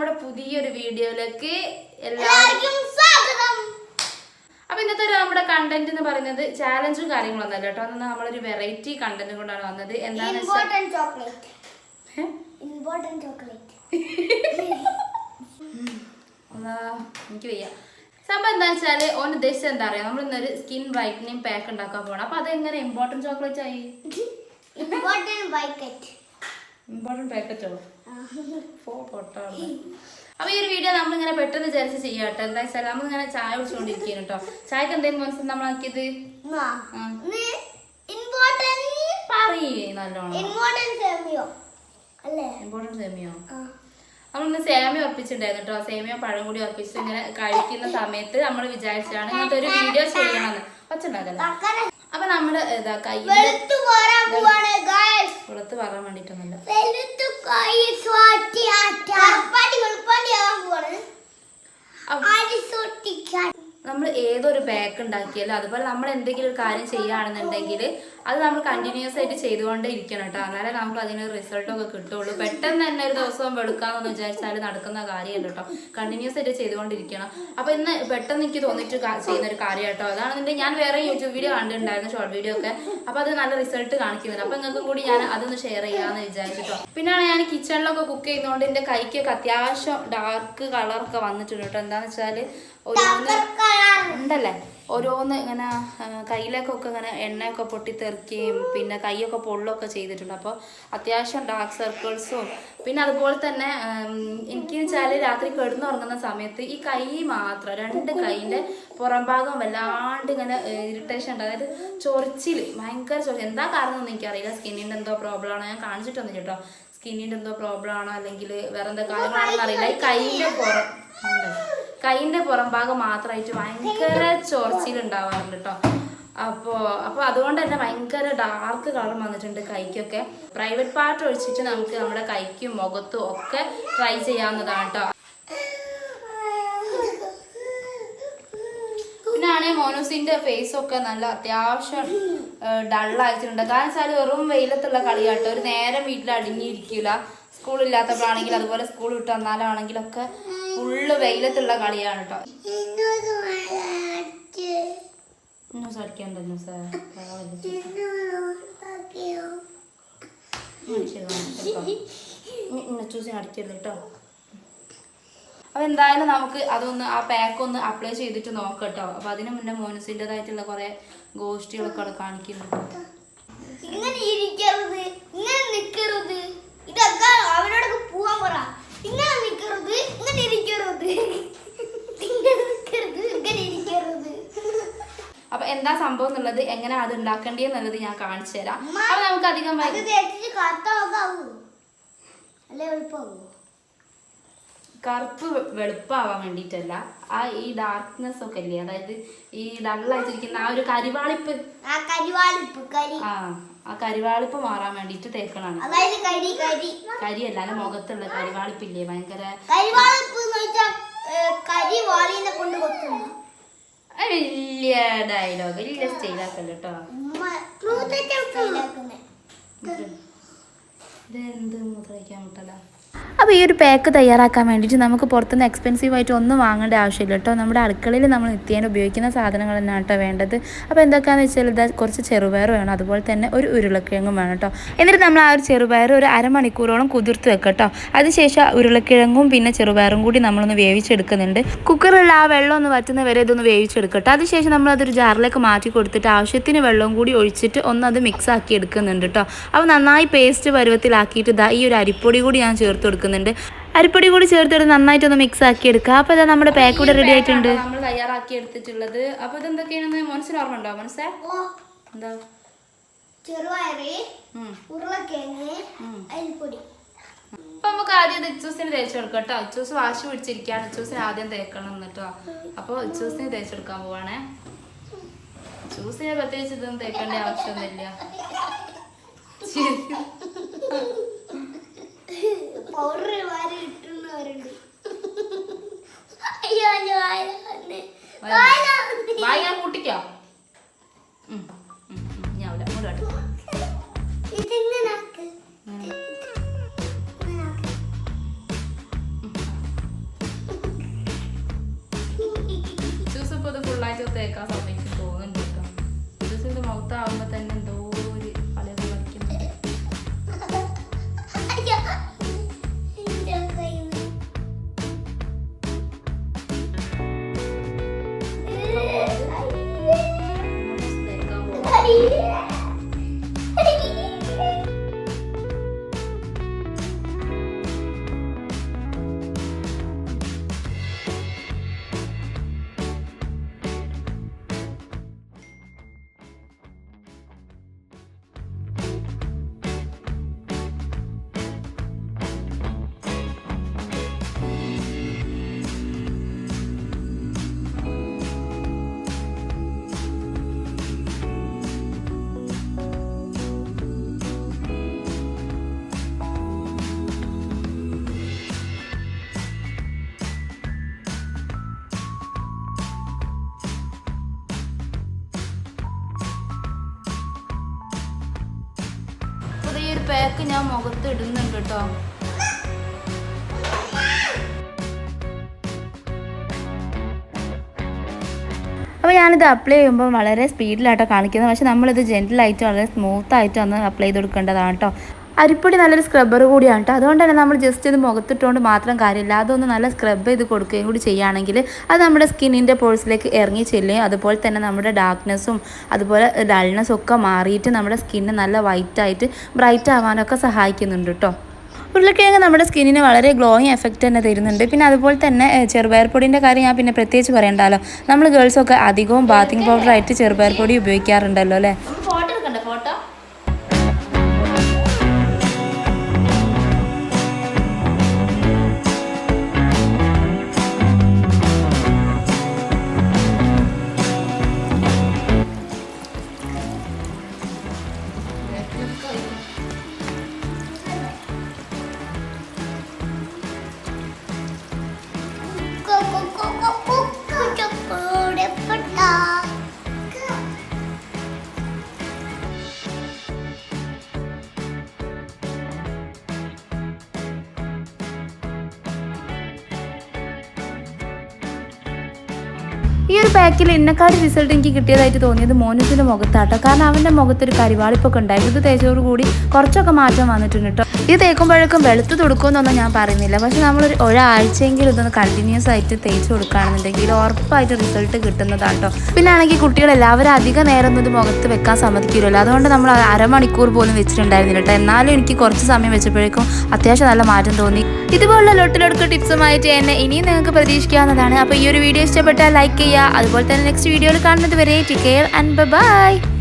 നമ്മുടെ പുതിയൊരു വീഡിയോയിലേക്ക് എല്ലാവർക്കും സ്വാഗതം. അപ്പൊ ഇന്നത്തെ നമ്മുടെ കണ്ടന്റ് എന്ന് പറയുന്നത് ചാലഞ്ചും കാര്യങ്ങളൊന്നും അല്ല കേട്ടോ. അന്ന് നമ്മളൊരു വെറൈറ്റി കണ്ടന്റ് കൊണ്ടാണ് വന്നത്. എന്താണ് എനിക്ക് വയ്യ. സംഭവം എന്താ വെച്ചാല് ഓൻ ഉദ്ദേശിച്ചത് എന്താ പറയാ, നമ്മൾ ഇന്നൊരു സ്കിൻ ബ്രൈറ്റനിങ് പാക്ക് ഉണ്ടാക്കാൻ പോകണം. അപ്പൊ അതെങ്ങനെ ഇമ്പോർട്ടന്റ് ചോക്ലേറ്റ് ആയി? ഇമ്പോർട്ടന്റ് പാക്കറ്റോ? അപ്പൊ ഈ ഒരു വീഡിയോ നമ്മളിങ്ങനെ പെട്ടെന്ന് വിചാരിച്ച് ചെയ്യാട്ടോ. എന്താ വെച്ചാൽ നമ്മളിങ്ങനെ ചായ കുടിച്ചുകൊണ്ടിരിക്കുന്നു കേട്ടോ. ചായക്ക് എന്തെങ്കിലും മനസ്സിൽ നമ്മളാക്കിയത് നല്ലോണം ഇമ്പോർട്ടന്റ് സേമിയോ. നമ്മളിന്ന് സേമിയ ഉറപ്പിച്ചിട്ടുണ്ടായിരുന്നു കേട്ടോ. സേമിയ പഴം കൂടി ഉറപ്പിച്ചിട്ട് ഇങ്ങനെ കഴിക്കുന്ന സമയത്ത് നമ്മൾ വിചാരിച്ചാണ് ഇങ്ങനത്തെ ഒരു വീഡിയോ ചെയ്യണമെന്ന്. പച്ചുണ്ടാക്കല്ലേ. അപ്പൊ നമ്മള് ഇതാ വെളുത്ത് പറയാൻ വേണ്ടിട്ടൊന്നുമില്ല. നമ്മൾ ഏതൊരു പാക്ക് ഉണ്ടാക്കിയാലും അതുപോലെ നമ്മൾ എന്തെങ്കിലും ഒരു കാര്യം ചെയ്യുകയാണെന്നുണ്ടെങ്കിൽ അത് നമ്മൾ കണ്ടിന്യൂസ് ആയിട്ട് ചെയ്തുകൊണ്ടേ ഇരിക്കണം കേട്ടോ. എന്നാലേ നമുക്ക് അതിനൊരു റിസൾട്ടൊക്കെ കിട്ടുള്ളൂ. പെട്ടെന്ന് തന്നെ ഒരു ദിവസം വെളുക്കാമെന്ന് വിചാരിച്ചാൽ നടക്കുന്ന കാര്യമല്ല കേട്ടോ. കണ്ടിന്യൂസ് ആയിട്ട് ചെയ്തുകൊണ്ടിരിക്കണം. അപ്പൊ ഇന്ന് പെട്ടെന്ന് എനിക്ക് തോന്നിയിട്ട് ചെയ്യുന്ന ഒരു കാര്യം കേട്ടോ. അതാണെന്നുണ്ടെങ്കിൽ ഞാൻ വേറെ യൂട്യൂബ് വീഡിയോ കണ്ടിട്ടുണ്ടായിരുന്നു, ഷോർട്ട് വീഡിയോ ഒക്കെ. അപ്പൊ അത് നല്ല റിസൾട്ട് കാണിക്കുന്നുണ്ട്. അപ്പൊ നിങ്ങൾക്കും കൂടി ഞാൻ അതൊന്ന് ഷെയർ ചെയ്യാമെന്ന് വിചാരിച്ചിട്ടോ. പിന്നെയാണ് ഞാൻ കിച്ചണിലൊക്കെ കുക്ക് ചെയ്യുന്നതുകൊണ്ട് എൻ്റെ കൈക്കൊക്കെ അത്യാവശ്യം ഡാർക്ക് കളറൊക്കെ വന്നിട്ടുണ്ട് കേട്ടോ. എന്താന്ന് വെച്ചാല് ഓരോന്ന് ഉണ്ടല്ലേ, ഓരോന്ന് ഇങ്ങനെ കയ്യിലേക്കൊക്കെ ഇങ്ങനെ എണ്ണയൊക്കെ പൊട്ടിത്തെറിക്കുകയും പിന്നെ കൈയൊക്കെ പൊള്ളൊക്കെ ചെയ്തിട്ടുണ്ട്. അപ്പോൾ അത്യാവശ്യം ഡാർക്ക് സർക്കിൾസും പിന്നെ അതുപോലെ തന്നെ എനിക്ക് വെച്ചാൽ രാത്രി കിടന്നുറങ്ങുന്ന സമയത്ത് ഈ കൈ മാത്രം, രണ്ട് കൈയിൻ്റെ പുറം ഭാഗം വല്ലാണ്ട് ഇങ്ങനെ ഇറിറ്റേഷൻ ഉണ്ട്. അതായത് ചൊറിച്ചിൽ, ഭയങ്കര ചൊറിച്ചിൽ. എന്താ കാരണം ഒന്നും എനിക്കറിയില്ല. സ്കിന്നിൻ്റെ എന്തോ പ്രോബ്ലം ആണോ, ഞാൻ കാണിച്ചിട്ടൊന്നും കേട്ടോ. സ്കിന്നിൻ്റെ എന്തോ പ്രോബ്ലം ആണോ അല്ലെങ്കിൽ വേറെ എന്താ കാര്യങ്ങളാണെന്ന് അറിയില്ല. ഈ കൈയിൻ്റെ പുറം ഭാഗം മാത്രമായിട്ട് ഭയങ്കര ചൊറിച്ചിലുണ്ടാവാറുണ്ട് കേട്ടോ. അപ്പോൾ അതുകൊണ്ട് തന്നെ ഭയങ്കര ഡാർക്ക് കളർ വന്നിട്ടുണ്ട് കൈക്കൊക്കെ. പ്രൈവറ്റ് പാർട്ട് ഒഴിച്ചിട്ട് നമുക്ക് നമ്മുടെ കൈക്കും മുഖത്തും ഒക്കെ ട്രൈ ചെയ്യാവുന്നതാണ് കേട്ടോ. പിന്നാണ് മോനൂസിന്റെ ഫേസൊക്കെ നല്ല അത്യാവശ്യം ഡള്ളായിട്ടുണ്ട്. കാരണം വെച്ചാൽ വെറും വെയിലത്തുള്ള കളിയാട്ടോ. ഒരു നേരം വീട്ടിൽ അടിഞ്ഞിരിക്കില്ല. സ്കൂളില്ലാത്തപ്പോഴാണെങ്കിൽ അതുപോലെ സ്കൂൾ വിട്ട് വന്നാലാണെങ്കിലൊക്കെ ഫുള്ള് വെയിലത്തുള്ള കളിയാണ് കേട്ടോ. അടിക്കരുത് കേട്ടോ. അപ്പൊ എന്തായാലും നമുക്ക് അതൊന്ന് ആ പാക്ക് ഒന്ന് അപ്ലൈ ചെയ്തിട്ട് നോക്കട്ടോ. അപ്പൊ അതിന് മുന്നേ മോനസിൻ്റെതായിട്ടുള്ള കുറെ ഗോഷ്ടികളൊക്കെ അവിടെ കാണിക്കുന്നുണ്ട്. ഇതൊക്കെ അവരോടൊക്കെ പോവാൻ പറ. ഇങ്ങനെ നിൽക്കരുത്, ഇങ്ങനെ ഇരിക്കരുത്, ഇങ്ങനെ ഇരിക്കരുത്. അപ്പൊ എന്താ സംഭവം എന്നുള്ളത്, എങ്ങനെ അത് ഉണ്ടാക്കേണ്ടതെന്നുള്ളത് ഞാൻ കാണിച്ചു തരാം. അപ്പൊ നമുക്ക് അധികം കറുപ്പ് വെളുപ്പാവാൻ വേണ്ടിട്ടല്ല, ഈ ഡാർക്ക്നെസ് ഒക്കെ ഇല്ലേ, അതായത് ഈ ഡള്ളായിട്ടിരിക്കുന്ന ആ ഒരു കരിവാളിപ്പ്, ആ കരിവാളിപ്പ് മാറാൻ വേണ്ടിട്ട് തേക്കണാണ്. കരിയല്ല, അല്ല മുഖത്തുള്ള കരിവാളിപ്പില്ലേ, ഭയങ്കര വലിയ ഡയലോഗ്, വലിയ സ്റ്റൈലാക്കല്ലോ കേട്ടോ. ഇതെന്ത് മുദ്രയ്ക്കാൻ മുട്ടല്ല. അപ്പോൾ ഈ ഒരു പാക്ക് തയ്യാറാക്കാൻ വേണ്ടിയിട്ട് നമുക്ക് പുറത്തുനിന്ന് എക്സ്പെൻസീവായിട്ട് ഒന്നും വാങ്ങേണ്ട ആവശ്യമില്ല കേട്ടോ. നമ്മുടെ അടുക്കളയിൽ നമ്മൾ നിത്യേന ഉപയോഗിക്കുന്ന സാധനങ്ങൾ തന്നെയാണ് കേട്ടോ വേണ്ടത്. അപ്പോൾ എന്തൊക്കെയാണെന്ന് വെച്ചാൽ ഇതാ കുറച്ച് ചെറുപയർ വേണം, അതുപോലെ തന്നെ ഒരു ഉരുളക്കിഴങ്ങും വേണം കേട്ടോ. എന്നിട്ട് നമ്മൾ ആ ഒരു ചെറുപയർ ഒരു അരമണിക്കൂറോളം കുതിർത്ത് വെക്കാം കേട്ടോ. അതിനുശേഷം ഉരുളക്കിഴങ്ങും പിന്നെ ചെറുപയറും കൂടി നമ്മളൊന്ന് വേവിച്ചെടുക്കുന്നുണ്ട്. കുക്കറിലുള്ള ആ വെള്ളം ഒന്ന് വറ്റുന്ന വരെ ഇതൊന്ന് വേവിച്ചെടുക്കട്ടോ. അതിനുശേഷം നമ്മളതൊരു ജാറിലേക്ക് മാറ്റി കൊടുത്തിട്ട് ആവശ്യത്തിന് വെള്ളവും കൂടി ഒഴിച്ചിട്ട് ഒന്ന് അത് മിക്സ് ആക്കി എടുക്കുന്നുണ്ട് കേട്ടോ. അപ്പോൾ നന്നായി പേസ്റ്റ് പരുവത്തിലാക്കിയിട്ട് ഇതാ ഈ ഒരു അരിപ്പൊടി കൂടി ഞാൻ ചേർത്ത് കൊടുക്കുന്നുണ്ട്. അരിപ്പൊടി കൂടി ചേർത്തിട്ട് നന്നായിട്ടൊന്ന് മിക്സ് ആക്കി എടുക്കുക. അപ്പോൾ ഇതാ നമ്മുടെ പാക്ക് കൂടെ റെഡി ആയിട്ടുണ്ട്. നമ്മൾ തയ്യാറാക്കി എടുത്തിട്ടുള്ളത്. അപ്പോൾ ഇതെന്തൊക്കെയാണെന്ന് മനസ്സിന് ഓർമ്മ ഉണ്ടോ? മനസ്സേ എന്താ? ചെറുപയറ്, ഉരുളക്കിഴങ്ങ്, അരിപ്പൊടി. അപ്പൊ നമുക്ക് ആദ്യം ഇച്ചൂസിന് തേച്ച് കൊടുക്കാം കേട്ടോ. ഇച്ചൂസ് വാശി പിടിച്ചിരിക്കുകയാണ്. ഇച്ചൂസിന് ആദ്യം തേക്കണം എന്നിട്ടോ. അപ്പോൾ ഇച്ചൂസിന് തേച്ചെടുക്കാൻ പോവാണേ. ഇച്ചൂസിനെ പ്രത്യേകിച്ച് ഇതൊന്നും തേക്കേണ്ട ആവശ്യമൊന്നുമില്ല. വായ കൂട്ടിക്കോ. ഒരു പാക്ക് ഞാൻ മുഖത്ത് ഇടുന്നുണ്ട് കേട്ടോ. അപ്പോൾ ഞാനിത് അപ്ലൈ ചെയ്യുമ്പോൾ വളരെ സ്പീഡിലായിട്ടോ കാണിക്കുന്നത്. പക്ഷേ നമ്മളിത് ജെൻറ്റിലായിട്ട് വളരെ സ്മൂത്തായിട്ട് ഒന്ന് അപ്ലൈ ചെയ്ത് കൊടുക്കേണ്ടതാണ് കേട്ടോ. അരിപ്പൊടി നല്ലൊരു സ്ക്രബ്ബർ കൂടിയാണ് കേട്ടോ. അതുകൊണ്ട് തന്നെ നമ്മൾ ജസ്റ്റ് ഇത് മുഖത്തിട്ടുകൊണ്ട് മാത്രം കാര്യമില്ല, അതൊന്ന് നല്ല സ്ക്രബ് ചെയ്ത് കൊടുക്കുകയും കൂടി ചെയ്യുകയാണെങ്കിൽ അത് നമ്മുടെ സ്കിന്നിൻ്റെ പോഴ്സിലേക്ക് ഇറങ്ങി ചെല്ലുകയും അതുപോലെ തന്നെ നമ്മുടെ ഡാർക്ക്നെസ്സും അതുപോലെ ഡൾനെസ്സും ഒക്കെ മാറിയിട്ട് നമ്മുടെ സ്കിന്ന് നല്ല വൈറ്റായിട്ട് ബ്രൈറ്റ് ആവാനൊക്കെ സഹായിക്കുന്നുണ്ട് കേട്ടോ. ഉരുളക്കിഴങ്ങ് നമ്മുടെ സ്കിന്നിന് വളരെ ഗ്ലോയിങ് എഫക്റ്റ് തന്നെ തരുന്നുണ്ട്. പിന്നെ അതുപോലെ തന്നെ ചെറുപയർ പൊടിൻ്റെ കാര്യം ഞാൻ പിന്നെ പ്രത്യേകിച്ച് പറയണ്ടല്ലോ. നമ്മൾ ഗേൾസൊക്കെ അധികവും ബാത്തിങ് പൗഡറായിട്ട് ചെറുപയർ പൊടി ഉപയോഗിക്കാറുണ്ടല്ലോ അല്ലേ. ഫോട്ടോ എടുക്കണ്ടേ? ഫോട്ടോ ഈ ഒരു പാക്കിൽ എന്നെക്കാട് റിസൾട്ട് എനിക്ക് കിട്ടിയതായിട്ട് തോന്നിയത് മോനുസിൻ്റെ മുഖത്താട്ടോ. കാരണം അവൻ്റെ മുഖത്തൊരു കരിവാളിപ്പൊക്കെ ഉണ്ടായിരുന്നു. ഇത് തേച്ചോട് കൂടി കുറച്ചൊക്കെ മാറ്റം വന്നിട്ടുണ്ട് കേട്ടോ. ഇത് തേക്കുമ്പോഴേക്കും വെളുത്ത് കൊടുക്കുമെന്നൊന്നും ഞാൻ പറയുന്നില്ല. പക്ഷെ നമ്മളൊരു ഒരാഴ്ചയെങ്കിലും ഇതൊന്ന് കണ്ടിന്യൂസ് ആയിട്ട് തേച്ച് കൊടുക്കുകയാണെന്നുണ്ടെങ്കിൽ ഉറപ്പായിട്ട് റിസൾട്ട് കിട്ടുന്നതാണ് കേട്ടോ. പിന്നെ ആണെങ്കിൽ കുട്ടികളെല്ലാവരും അധികം നേരം ഒന്നും ഇത് മുഖത്ത് വെക്കാൻ സമ്മതിക്കില്ലല്ലോ. അതുകൊണ്ട് നമ്മൾ അരമണിക്കൂർ പോലും വെച്ചിട്ടുണ്ടായിരുന്നില്ല കേട്ടോ. എന്നാലും എനിക്ക് കുറച്ച് സമയം വെച്ചപ്പോഴേക്കും അത്യാവശ്യം നല്ല മാറ്റം തോന്നി. ഇതുപോലുള്ള ലൊട്ടിലൊടുക്ക ടിപ്സുമായിട്ട് എന്നെ ഇനിയും നിങ്ങൾക്ക് പ്രതീക്ഷിക്കാവുന്നതാണ്. അപ്പോൾ ഈ ഒരു വീഡിയോ ഇഷ്ടപ്പെട്ടാൽ ലൈക്ക് ചെയ്യുക. അതുപോലെ തന്നെ നെക്സ്റ്റ് വീഡിയോയിൽ കാണുന്നത് വരെ ടേക്ക് കെയർ ആൻഡ് ബൈ.